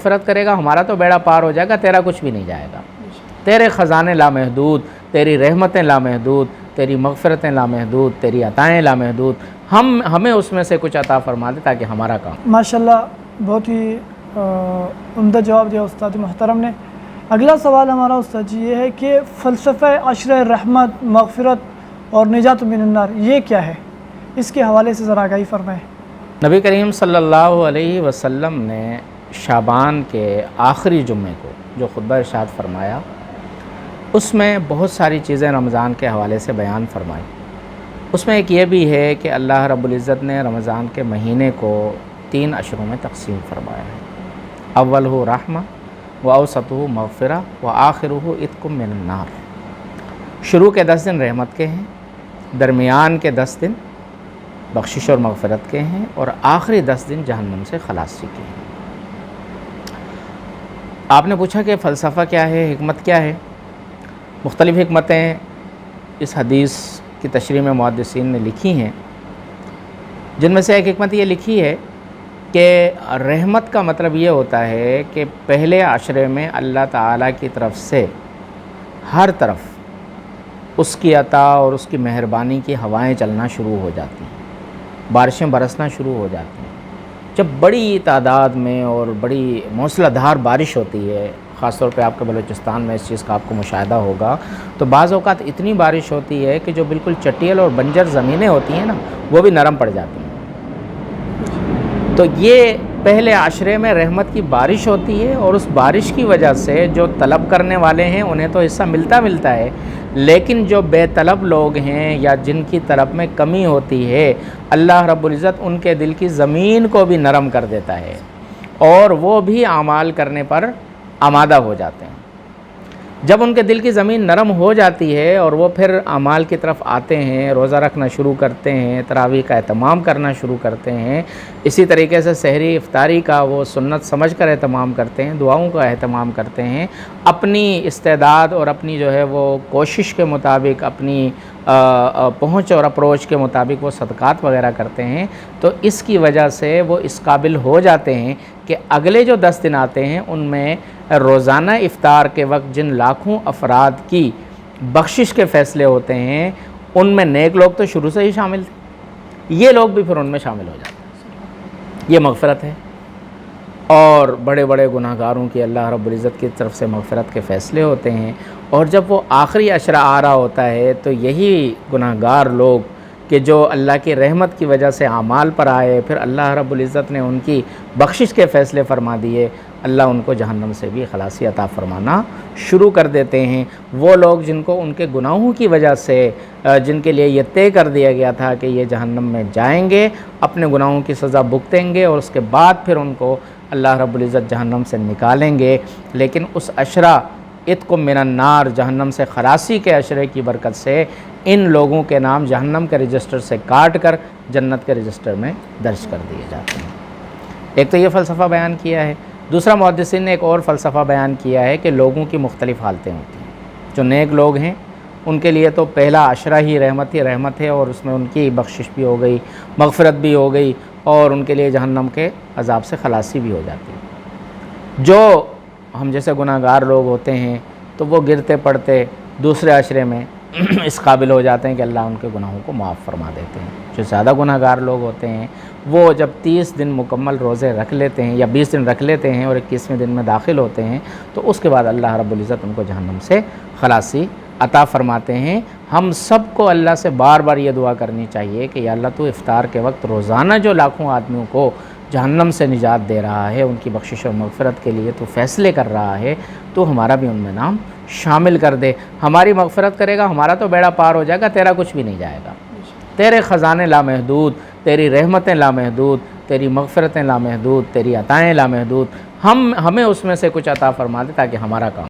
مغفرت کرے گا ہمارا تو بیڑا پار ہو جائے گا، تیرا کچھ بھی نہیں جائے گا۔ تیرے خزانے لامحدود، تیری رحمتیں لامحدود، تیری مغفرتیں لامحدود، تیری عطائیں لامحدود، ہمیں اس میں سے کچھ عطا فرما دے تاکہ ہمارا کام۔ ماشاءاللہ بہت ہی عمدہ جواب دیا استاد محترم نے۔ اگلا سوال ہمارا استاد جی یہ ہے کہ فلسفہ عشر رحمت، مغفرت اور نجات من النار یہ کیا ہے؟ اس کے حوالے سے ذرا آگاہی فرمائیں۔ نبی کریم صلی اللہ علیہ وسلم نے شعبان کے آخری جمعے کو جو خطبہ ارشاد فرمایا، اس میں بہت ساری چیزیں رمضان کے حوالے سے بیان فرمائی۔ اس میں ایک یہ بھی ہے کہ اللہ رب العزت نے رمضان کے مہینے کو 3 اشروں میں تقسیم فرمایا ہے۔ اولہ رحمہ و اوسطہ مغفرہ و آخرہ عتق من النار۔ شروع کے 10 دن رحمت کے ہیں، درمیان کے 10 دن بخشش اور مغفرت کے ہیں، اور آخری 10 دن جہنم سے خلاصی کے ہیں۔ آپ نے پوچھا کہ فلسفہ کیا ہے، حکمت کیا ہے؟ مختلف حکمتیں اس حدیث کی تشریح میں محدثین نے لکھی ہیں، جن میں سے ایک حکمت یہ لکھی ہے کہ رحمت کا مطلب یہ ہوتا ہے کہ پہلے عشرے میں اللہ تعالیٰ کی طرف سے ہر طرف اس کی عطا اور اس کی مہربانی کی ہوائیں چلنا شروع ہو جاتی ہیں، بارشیں برسنا شروع ہو جاتی ہیں۔ جب بڑی تعداد میں اور بڑی موسلا دھار بارش ہوتی ہے، خاص طور پہ آپ کے بلوچستان میں اس چیز کا آپ کو مشاہدہ ہوگا، تو بعض اوقات اتنی بارش ہوتی ہے کہ جو بالکل چٹیل اور بنجر زمینیں ہوتی ہیں نا، وہ بھی نرم پڑ جاتی ہیں۔ تو یہ پہلے عشرے میں رحمت کی بارش ہوتی ہے، اور اس بارش کی وجہ سے جو طلب کرنے والے ہیں انہیں تو حصہ ملتا ہے، لیکن جو بے طلب لوگ ہیں یا جن کی طلب میں کمی ہوتی ہے، اللہ رب العزت ان کے دل کی زمین کو بھی نرم کر دیتا ہے، اور وہ بھی اعمال کرنے پر آمادہ ہو جاتے ہیں۔ جب ان کے دل کی زمین نرم ہو جاتی ہے اور وہ پھر اعمال کی طرف آتے ہیں، روزہ رکھنا شروع کرتے ہیں، تراویح کا اہتمام کرنا شروع کرتے ہیں، اسی طریقے سے سحری افطاری کا وہ سنت سمجھ کر اہتمام کرتے ہیں، دعاؤں کا اہتمام کرتے ہیں، اپنی استعداد اور اپنی جو ہے وہ کوشش کے مطابق، اپنی پہنچ اور اپروچ کے مطابق وہ صدقات وغیرہ کرتے ہیں، تو اس کی وجہ سے وہ اس قابل ہو جاتے ہیں کہ اگلے جو 10 دن آتے ہیں ان میں روزانہ افطار کے وقت جن لاکھوں افراد کی بخشش کے فیصلے ہوتے ہیں، ان میں نیک لوگ تو شروع سے ہی شامل تھے، یہ لوگ بھی پھر ان میں شامل ہو جاتے ہیں۔ یہ مغفرت ہے، اور بڑے بڑے گناہ گاروں کی اللہ رب العزت کی طرف سے مغفرت کے فیصلے ہوتے ہیں، اور جب وہ آخری عشرہ آ رہا ہوتا ہے تو یہی گناہ گار لوگ کہ جو اللہ کی رحمت کی وجہ سے اعمال پر آئے، پھر اللہ رب العزت نے ان کی بخشش کے فیصلے فرما دیے، اللہ ان کو جہنم سے بھی خلاصی عطا فرمانا شروع کر دیتے ہیں۔ وہ لوگ جن کو ان کے گناہوں کی وجہ سے جن کے لیے یہ طے کر دیا گیا تھا کہ یہ جہنم میں جائیں گے، اپنے گناہوں کی سزا بھگتیں گے، اور اس کے بعد پھر ان کو اللہ رب العزت جہنم سے نکالیں گے، لیکن اس عشرہ عتق من النار، جہنم سے خلاصی کے عشرے کی برکت سے ان لوگوں کے نام جہنم کے رجسٹر سے کاٹ کر جنت کے رجسٹر میں درج کر دیے جاتے ہیں۔ ایک تو یہ فلسفہ بیان کیا ہے۔ دوسرا محدثین نے ایک اور فلسفہ بیان کیا ہے کہ لوگوں کی مختلف حالتیں ہوتی ہیں۔ جو نیک لوگ ہیں ان کے لیے تو پہلا عشرہ ہی رحمت ہے، اور اس میں ان کی بخشش بھی ہو گئی، مغفرت بھی ہو گئی، اور ان کے لیے جہنم کے عذاب سے خلاصی بھی ہو جاتی ہے۔ جو ہم جیسے گناہ گار لوگ ہوتے ہیں تو وہ گرتے پڑتے دوسرے عشرے میں اس قابل ہو جاتے ہیں کہ اللہ ان کے گناہوں کو معاف فرما دیتے ہیں۔ جو زیادہ گناہ گار لوگ ہوتے ہیں وہ جب 30 دن مکمل روزے رکھ لیتے ہیں یا 20 دن رکھ لیتے ہیں اور 21ویں دن میں داخل ہوتے ہیں، تو اس کے بعد اللہ رب العزت ان کو جہنم سے خلاصی عطا فرماتے ہیں۔ ہم سب کو اللہ سے بار بار یہ دعا کرنی چاہیے کہ یا اللہ تو افطار کے وقت روزانہ جو لاکھوں آدمیوں کو جہنم سے نجات دے رہا ہے، ان کی بخشش و مغفرت کے لیے تو فیصلے کر رہا ہے، تو ہمارا بھی ان میں نام شامل کر دے۔ ہماری مغفرت کرے گا ہمارا تو بیڑا پار ہو جائے گا، تیرا کچھ بھی نہیں جائے گا۔ تیرے خزانے لامحدود، تیری رحمتیں لامحدود، تیری مغفرتیں لامحدود، تیری عطائیں لامحدود، ہمیں اس میں سے کچھ عطا فرما دے تاکہ ہمارا کام